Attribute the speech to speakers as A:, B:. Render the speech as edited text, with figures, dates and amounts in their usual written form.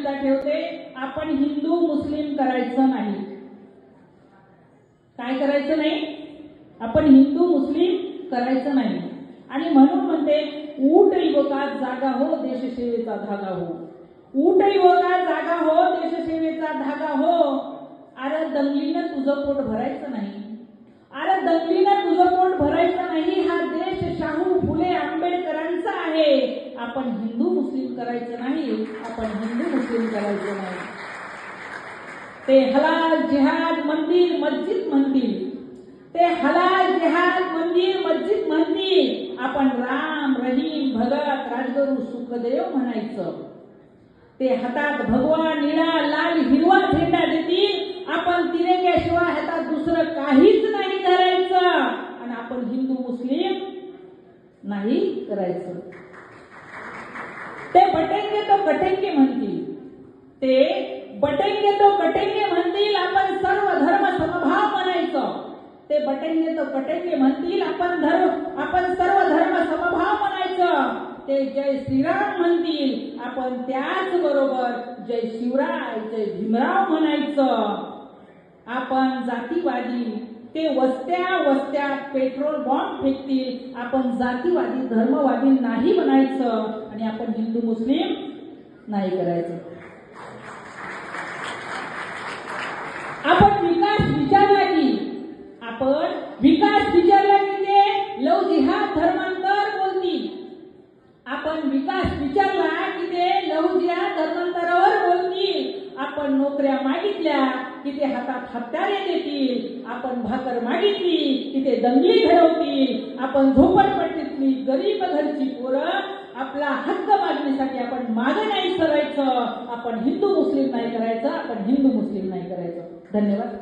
A: मुद्दा ठेवते, आपण हिंदू मुस्लिम करायचं नाही. काय करायचं नाही? आपण हिंदू मुस्लिम करायचं नाही. आणि म्हणून म्हणते, ऊट युवका जागा हो, देशसेवेचा धागा हो. ऊट युवका जागा हो, देशसेवेचा धागा हो. अरे दंगलीनं तुझं पोट भरायचं नाही. अरे दंगलीनं तुझं पोट भरायचं नाही. हा देश शाहू फुले आंबेडकरांचा आहे. आपण हिंदू मुस्लिम करायचं नाही. आपण हिंदू मुस्लिम करायचं नाही. ते हलाल जिहाद मंदिर मस्जिद म्हणतील. ते हलाल जिहाद मंदिर मस्जिद म्हणतील. आपण राम रहीम भगत राजगुरू सुखदेव म्हणायचं. ते हातात भगवा निळा लाल हिरवा झेंडा देतील. आपण तिरंग्याशिवाय हातात दुसरं काहीच नाही करायचं. आणि आपण हिंदू मुस्लिम नाही करायचं. ते बटेंगे तो कटेंगे म्हणतील. ते बटेंगे तो कटेंगे म्हणतील. आपण सर्व धर्म समभाव म्हणायचं. ते बटेंगे तो कटेंगे म्हणतील. आपण सर्व धर्म समभाव म्हणायचं. ते जय श्रीराम म्हणतील. आपण त्याच बरोबर जय शिवराय जय भीमराव म्हणायचं. आपण जातीवादी. ते वस्त्या वस्त्यात पेट्रोल बॉम्ब फेकतील. आपण जातीवादी धर्मवादी नाही म्हणायचं. आणि आपण हिंदू मुस्लिम नाही करायचं. आपण विकास विचारला की ते लव जिहाद धर्मांतर बोलतील. आपण विकास विचारला की ते लव जिहाद धर्मांतरावर बोलतील. आपण नोकऱ्या मागितल्या की ते हातात हत्यारे देतील. आपण भाकर मागितली की ते दंगली घडवतील. आपण झोपडपट्टीतली गरीब घरची पोरं आपला हक्क मागण्यासाठी आपण मागे नाही सरायचं. आपण हिंदू मुस्लिम नाही करायचं. आपण हिंदू मुस्लिम नाही करायचं. धन्यवाद.